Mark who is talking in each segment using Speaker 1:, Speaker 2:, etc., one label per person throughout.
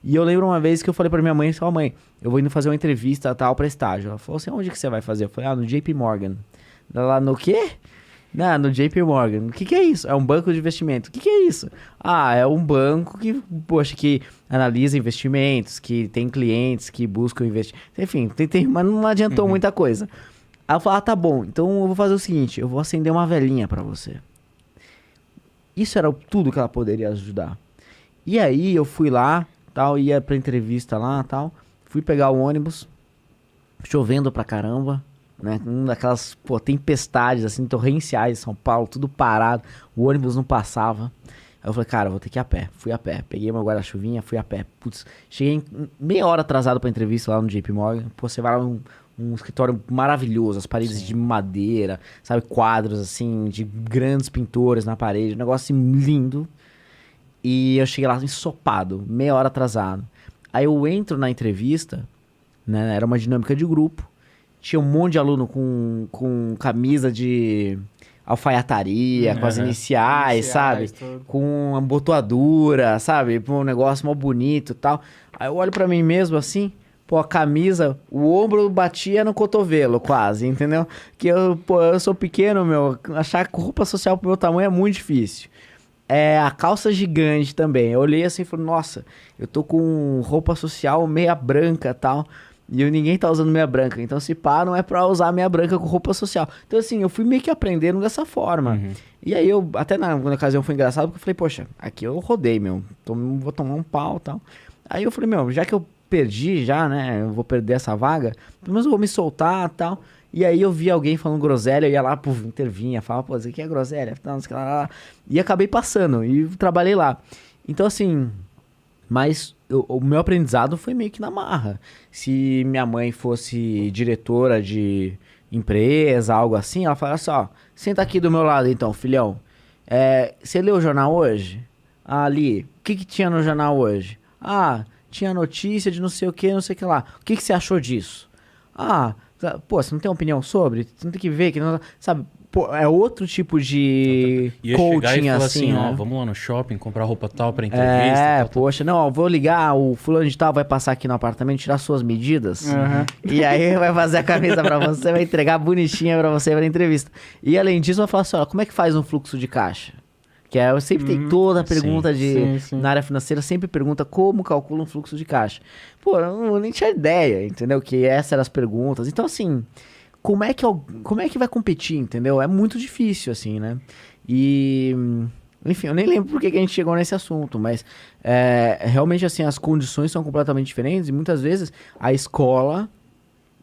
Speaker 1: E eu lembro uma vez que eu falei pra minha mãe, assim, ó, mãe, eu vou indo fazer uma entrevista tal pra estágio. Ela falou assim, onde que você vai fazer? Eu falei, no JP Morgan. Ela, no quê? Não, no JP Morgan. O que é isso? É um banco de investimento. O que é isso? É um banco que, poxa, que analisa investimentos, que tem clientes que buscam investir. Enfim, mas não adiantou muita coisa. Ela falou, tá bom, então eu vou fazer o seguinte, eu vou acender uma velinha pra você. Isso era tudo que ela poderia ajudar. E aí eu fui lá, tal, ia pra entrevista lá, tal. Fui pegar o ônibus, chovendo pra caramba, né? Uma daquelas, tempestades, assim, torrenciais em São Paulo, tudo parado. O ônibus não passava. Aí eu falei, cara, vou ter que ir a pé. Fui a pé. Peguei meu guarda-chuvinha, fui a pé. Putz, cheguei meia hora atrasado pra entrevista lá no JP Morgan. Você vai lá um escritório maravilhoso, as paredes de madeira, sabe? Quadros, assim, de grandes pintores na parede. Um negócio assim, lindo. E eu cheguei lá ensopado, meia hora atrasado. Aí eu entro na entrevista, né? Era uma dinâmica de grupo. Tinha um monte de aluno com camisa de alfaiataria, com as iniciais, sabe? Tudo. Com abotoadura, sabe? Um negócio mó bonito e tal. Aí eu olho pra mim mesmo assim, a camisa, o ombro batia no cotovelo quase, entendeu? Que eu sou pequeno, achar roupa social pro meu tamanho é muito difícil. A calça gigante também. Eu olhei assim e falei, nossa, eu tô com roupa social meia branca e tal. E ninguém tá usando meia branca. Então, se pá, não é pra usar meia branca com roupa social. Então, assim, eu fui meio que aprendendo dessa forma. E aí, até na ocasião foi engraçado, porque eu falei, poxa, aqui eu rodei, vou tomar um pau e tal. Aí eu falei, já que eu perdi já, né, eu vou perder essa vaga, pelo menos eu vou me soltar e tal. E aí eu vi alguém falando groselha, eu ia lá, intervinha, falava, isso aqui é groselha, não sei lá. E acabei passando, e trabalhei lá. Então, assim, mas o meu aprendizado foi meio que na marra. Se minha mãe fosse diretora de empresa, algo assim, ela falasse, senta aqui do meu lado então, filhão. Você leu o jornal hoje? Ali, o que tinha no jornal hoje? Tinha notícia de não sei o que lá. O que você achou disso? Você não tem opinião sobre? Você não tem que ver, que não, sabe? É outro tipo de coaching, assim, né?
Speaker 2: Vamos lá no shopping, comprar roupa tal pra entrevista.
Speaker 1: Não, vou ligar, o fulano de tal vai passar aqui no apartamento, tirar suas medidas. E aí vai fazer a camisa pra você, vai entregar bonitinha pra você pra entrevista. E além disso, vai falar assim, como é que faz um fluxo de caixa? Que sempre tem toda a pergunta na área financeira, sempre pergunta como calcula um fluxo de caixa. Eu nem tinha ideia, entendeu? Que essas eram as perguntas. Então, assim, como é que vai competir, entendeu? É muito difícil, assim, né? E, enfim, eu nem lembro por que a gente chegou nesse assunto, mas realmente, assim, as condições são completamente diferentes e muitas vezes a escola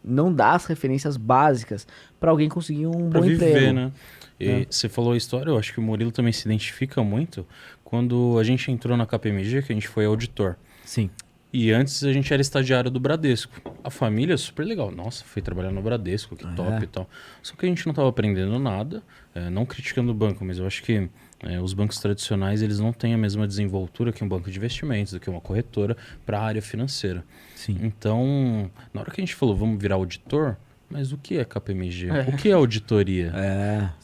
Speaker 1: não dá as referências básicas para alguém conseguir um bom emprego.
Speaker 2: Né? E você falou a história, eu acho que o Murilo também se identifica muito quando a gente entrou na KPMG, que a gente foi auditor.
Speaker 1: Sim.
Speaker 2: E antes a gente era estagiário do Bradesco. A família, super legal. Nossa, fui trabalhar no Bradesco, que top e tal. Só que a gente não estava aprendendo nada, não criticando o banco, mas eu acho que os bancos tradicionais eles não têm a mesma desenvoltura que um banco de investimentos, do que uma corretora para a área financeira.
Speaker 1: Sim.
Speaker 2: Então, na hora que a gente falou, vamos virar auditor, mas o que é KPMG? O que é auditoria?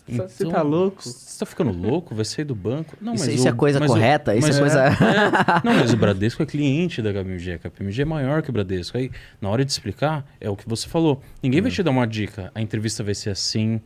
Speaker 1: Então,
Speaker 3: você tá louco?
Speaker 2: Você tá ficando louco? Vai sair do banco? Não,
Speaker 1: isso é coisa correta? Isso é coisa...
Speaker 2: Não, mas o Bradesco é cliente da KPMG. A KPMG é maior que o Bradesco. Aí, na hora de explicar, é o que você falou. Ninguém vai te dar uma dica. A entrevista vai ser assim,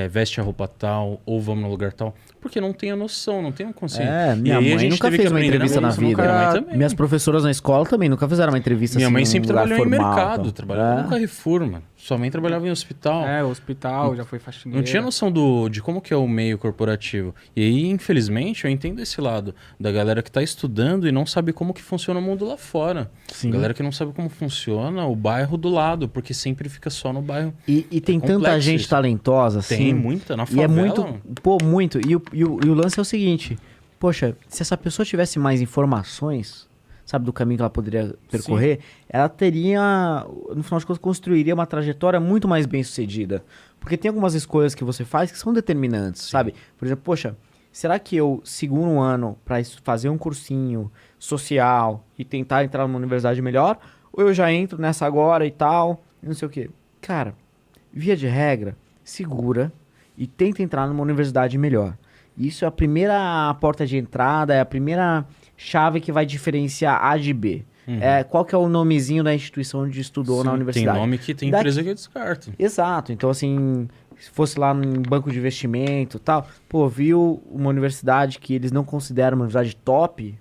Speaker 2: veste a roupa tal, ou vamos no lugar tal. Porque não tem a noção, não tem um consciência.
Speaker 1: Minha mãe nunca fez uma entrevista na vida. Minhas professoras na escola também nunca fizeram uma entrevista
Speaker 2: Minha
Speaker 1: assim.
Speaker 2: Minha mãe sempre trabalhou
Speaker 1: formal,
Speaker 2: em mercado, trabalhava no Carrefour, mano. Sua mãe trabalhava em hospital.
Speaker 3: Hospital, já foi faxineira.
Speaker 2: Não tinha noção de como que é o meio corporativo. E aí, infelizmente, eu entendo esse lado da galera que tá estudando e não sabe como que funciona o mundo lá fora.
Speaker 1: Sim.
Speaker 2: Galera que não sabe como funciona o bairro do lado, porque sempre fica só no bairro.
Speaker 1: E tem tanta gente talentosa, assim.
Speaker 2: Tem muita, na favela.
Speaker 1: E é muito, muito. E o lance é o seguinte, poxa, se essa pessoa tivesse mais informações, sabe, do caminho que ela poderia percorrer, ela teria, no final de contas, construiria uma trajetória muito mais bem sucedida. Porque tem algumas escolhas que você faz que são determinantes, sabe? Por exemplo, poxa, será que eu seguro um ano para fazer um cursinho social e tentar entrar numa universidade melhor? Ou eu já entro nessa agora e tal, não sei o quê? Cara, via de regra, segura e tenta entrar numa universidade melhor. Isso é a primeira porta de entrada, é a primeira chave que vai diferenciar A de B. qual que é o nomezinho da instituição onde estudou na universidade.
Speaker 2: Tem nome que tem empresa que descarta.
Speaker 1: Exato. Então, assim, se fosse lá em banco de investimento e tal, pô, viu uma universidade que eles não consideram uma universidade top,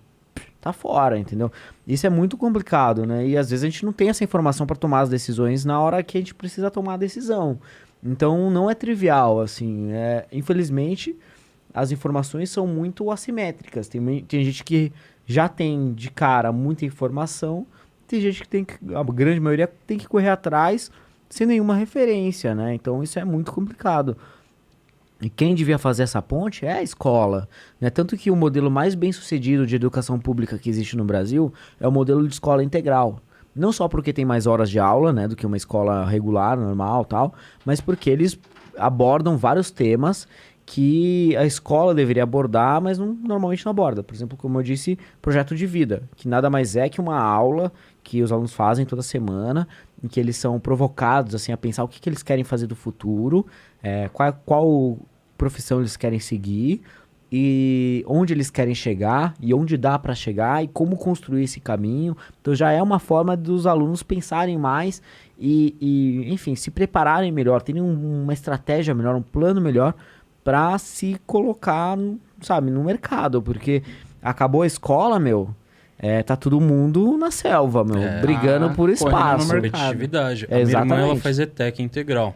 Speaker 1: tá fora, entendeu? Isso é muito complicado, né? E às vezes a gente não tem essa informação para tomar as decisões na hora que a gente precisa tomar a decisão. Então, não é trivial, assim. Infelizmente, as informações são muito assimétricas. Tem gente que já tem de cara muita informação, tem gente que a grande maioria tem que correr atrás sem nenhuma referência, né? Então isso é muito complicado. E quem devia fazer essa ponte é a escola, né? Tanto que o modelo mais bem sucedido de educação pública que existe no Brasil é o modelo de escola integral. Não só porque tem mais horas de aula, né, do que uma escola regular, normal, tal, mas porque eles abordam vários temas que a escola deveria abordar, mas normalmente não aborda. Por exemplo, como eu disse, projeto de vida, que nada mais é que uma aula que os alunos fazem toda semana, em que eles são provocados assim, a pensar o que eles querem fazer do futuro, qual profissão eles querem seguir, e onde eles querem chegar, e onde dá para chegar, e como construir esse caminho. Então já é uma forma dos alunos pensarem mais e enfim, se prepararem melhor, terem uma estratégia melhor, um plano melhor, para se colocar, sabe, no mercado, porque acabou a escola, tá todo mundo na selva, brigando por espaço.
Speaker 2: Competitividade. A minha irmã, ela faz ETEC integral.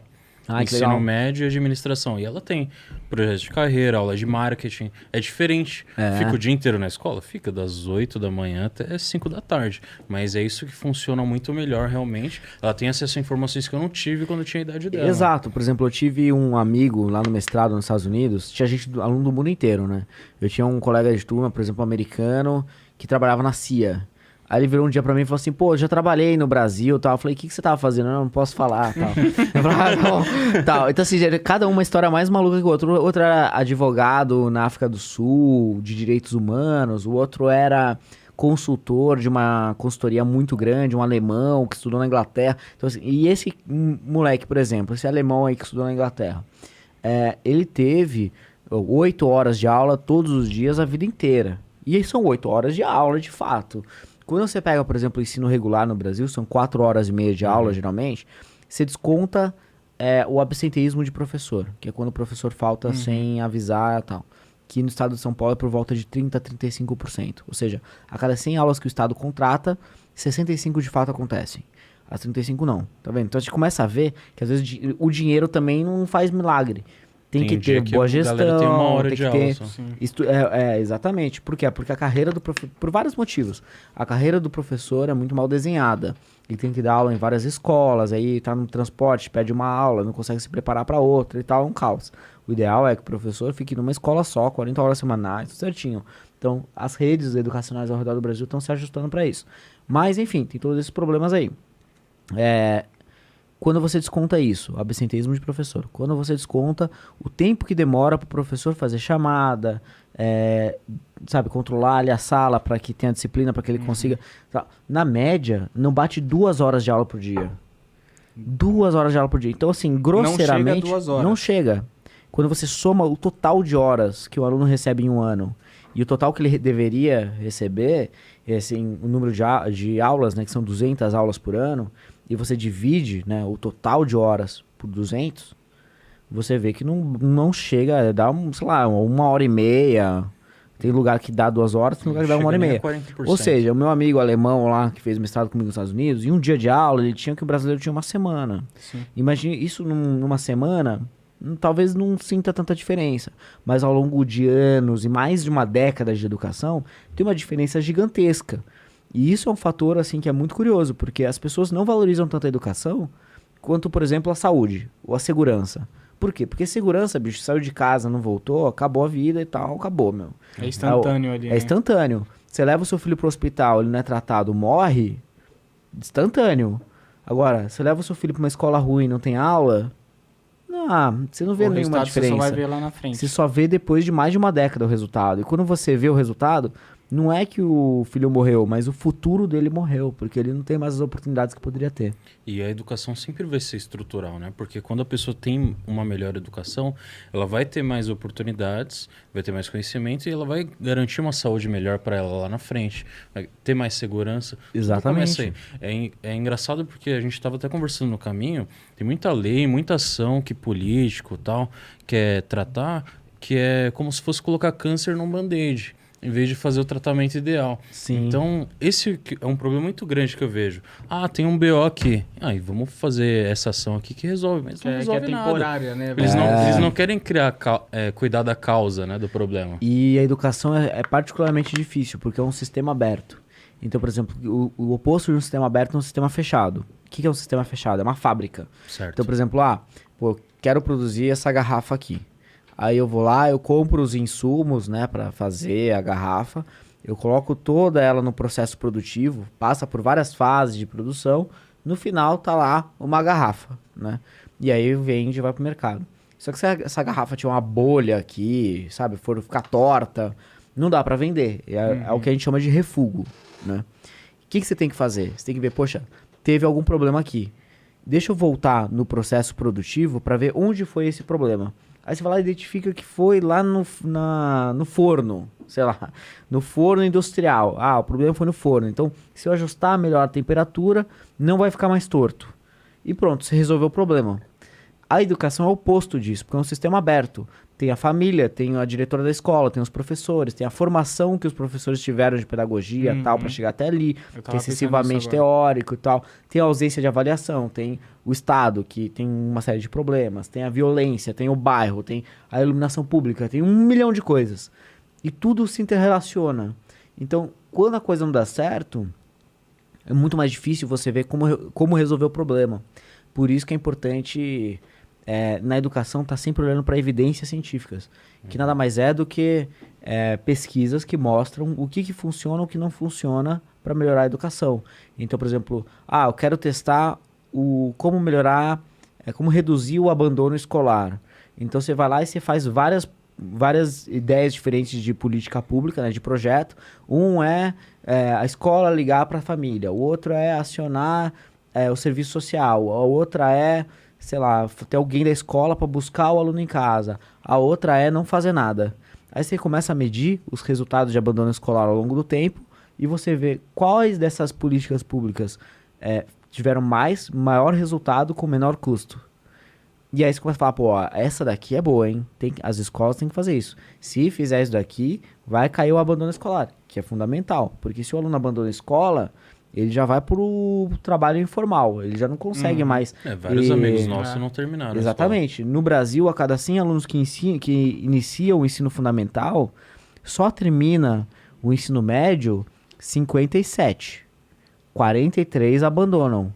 Speaker 2: Ensino médio e administração. E ela tem projeto de carreira, aula de marketing. É diferente. Fica o dia inteiro na escola? Fica das 8 da manhã até 5 da tarde. Mas é isso que funciona muito melhor, realmente. Ela tem acesso a informações que eu não tive quando eu tinha a idade dela.
Speaker 1: Exato. Por exemplo, eu tive um amigo lá no mestrado nos Estados Unidos. Tinha gente, aluno do mundo inteiro, né? Eu tinha um colega de turma, por exemplo, americano, que trabalhava na CIA. Aí ele virou um dia pra mim e falou assim, pô, já trabalhei no Brasil e tal. Eu falei, o que você tava fazendo? Não posso falar, tal. Eu falei, não, tal. Então, assim, cada uma história mais maluca que o outro. Outro era advogado na África do Sul, de direitos humanos. O outro era consultor de uma consultoria muito grande, um alemão que estudou na Inglaterra. Então, assim, e esse moleque, por exemplo, esse alemão aí que estudou na Inglaterra, ele teve 8 horas de aula todos os dias a vida inteira. E aí são 8 horas de aula, de fato. Quando você pega, por exemplo, o ensino regular no Brasil, são 4 horas e meia de aula, geralmente, você desconta o absenteísmo de professor, que é quando o professor falta sem avisar e tal. Que no estado de São Paulo é por volta de 30% a 35%. Ou seja, a cada 100 aulas que o estado contrata, 65 de fato acontecem. As 35 não, tá vendo? Então a gente começa a ver que às vezes o dinheiro também não faz milagre. Tem que ter boa gestão,
Speaker 2: tem uma hora
Speaker 1: tem
Speaker 2: de
Speaker 1: que ter...
Speaker 2: aula
Speaker 1: exatamente. Por quê? Porque a carreira do professor... Por vários motivos. A carreira do professor é muito mal desenhada. Ele tem que dar aula em várias escolas, aí tá no transporte, pede uma aula, não consegue se preparar para outra e tal, é um caos. O ideal é que o professor fique numa escola só, 40 horas semanais, tudo certinho. Então, as redes educacionais ao redor do Brasil estão se ajustando para isso. Mas, enfim, tem todos esses problemas aí. Quando você desconta isso, absenteísmo de professor, quando você desconta o tempo que demora para o professor fazer chamada, sabe, controlar ali a sala para que tenha disciplina, para que ele consiga... Na média, não bate 2 horas de aula por dia. 2 horas de aula por dia. Então, assim, grosseiramente...
Speaker 3: Não chega a 2 horas.
Speaker 1: Não chega. Quando você soma o total de horas que o aluno recebe em um ano e o total que ele deveria receber, assim, o número de aulas, né, que são 200 aulas por ano, e você divide, né, o total de horas por 200, você vê que não chega, dá, sei lá, 1h30. Tem lugar que dá 2 horas, tem lugar que dá 1h30.
Speaker 2: 40%.
Speaker 1: Ou seja, o meu amigo alemão lá, que fez mestrado comigo nos Estados Unidos, em um dia de aula, ele tinha que o brasileiro tinha uma semana.
Speaker 3: Sim.
Speaker 1: Imagine isso numa semana, talvez não sinta tanta diferença, mas ao longo de anos e mais de uma década de educação, tem uma diferença gigantesca. E isso é um fator, assim, que é muito curioso, porque as pessoas não valorizam tanto a educação quanto, por exemplo, a saúde ou a segurança. Por quê? Porque segurança, bicho, saiu de casa, não voltou, acabou a vida e tal, acabou, meu.
Speaker 3: É instantâneo ali, né?
Speaker 1: É instantâneo. Você leva o seu filho pro hospital, ele não é tratado, morre, instantâneo. Agora, você leva o seu filho pra uma escola ruim, não tem aula, você não vê nenhuma diferença.
Speaker 3: Você só vai ver lá na frente.
Speaker 1: Você só vê depois de mais de uma década o resultado. E quando você vê o resultado, não é que o filho morreu, mas o futuro dele morreu, porque ele não tem mais as oportunidades que poderia ter.
Speaker 2: E a educação sempre vai ser estrutural, né? Porque quando a pessoa tem uma melhor educação, ela vai ter mais oportunidades, vai ter mais conhecimento e ela vai garantir uma saúde melhor para ela lá na frente, vai ter mais segurança.
Speaker 1: Exatamente.
Speaker 2: Tudo começa aí. É engraçado porque a gente estava até conversando no caminho, tem muita lei, muita ação que político tal quer tratar, que é como se fosse colocar câncer num band-aid, em vez de fazer o tratamento ideal.
Speaker 1: Sim.
Speaker 2: Então, esse é um problema muito grande que eu vejo. Ah, tem um BO aqui. Ah, e vamos fazer essa ação aqui que resolve. Mas não resolve
Speaker 3: que é
Speaker 2: nada.
Speaker 3: temporária, né?
Speaker 2: Eles não querem cuidar da causa, né, do problema.
Speaker 1: E a educação é particularmente difícil, porque é um sistema aberto. Então, por exemplo, o oposto de um sistema aberto é um sistema fechado. O que é um sistema fechado? É uma fábrica.
Speaker 2: Certo.
Speaker 1: Então, por exemplo, eu quero produzir essa garrafa aqui. Aí eu vou lá, eu compro os insumos, né, para fazer a garrafa. Eu coloco toda ela no processo produtivo, passa por várias fases de produção. No final tá lá uma garrafa, né? E aí vende e vai pro mercado. Só que se essa garrafa tiver uma bolha aqui, sabe, for ficar torta, não dá para vender. É o que a gente chama de refúgio, né? O que você tem que fazer? Você tem que ver, poxa, teve algum problema aqui. Deixa eu voltar no processo produtivo para ver onde foi esse problema. Aí você vai lá e identifica que foi lá no forno, sei lá, no forno industrial. Ah, o problema foi no forno. Então, se eu ajustar melhor a temperatura, não vai ficar mais torto. E pronto, você resolveu o problema. A educação é o oposto disso, porque é um sistema aberto. Tem a família, tem a diretora da escola, tem os professores, tem a formação que os professores tiveram de pedagogia e tal, para chegar até ali, que é excessivamente teórico e tal. Tem a ausência de avaliação, tem o Estado, que tem uma série de problemas, tem a violência, tem o bairro, tem a iluminação pública, tem 1 milhão de coisas. E tudo se interrelaciona. Então, quando a coisa não dá certo, é muito mais difícil você ver como resolver o problema. Por isso que é importante... na educação está sempre olhando para evidências científicas, que nada mais é do que pesquisas que mostram o que funciona e o que não funciona para melhorar a educação. Então, por exemplo, eu quero testar como melhorar, como reduzir o abandono escolar. Então você vai lá e você faz várias ideias diferentes de política pública, né, de projeto. Um é a escola ligar para a família, o outro é acionar o serviço social, a outra é, sei lá, ter alguém da escola para buscar o aluno em casa. A outra é não fazer nada. Aí você começa a medir os resultados de abandono escolar ao longo do tempo e você vê quais dessas políticas públicas tiveram maior resultado com menor custo. E aí você começa a falar, essa daqui é boa, hein? As escolas têm que fazer isso. Se fizer isso daqui, vai cair o abandono escolar, que é fundamental. Porque se o aluno abandona a escola... ele já vai pro trabalho informal, ele já não consegue mais...
Speaker 2: vários amigos nossos não terminaram.
Speaker 1: Exatamente. No Brasil, a cada 100 alunos que iniciam o ensino fundamental, só termina o ensino médio 57. 43 abandonam.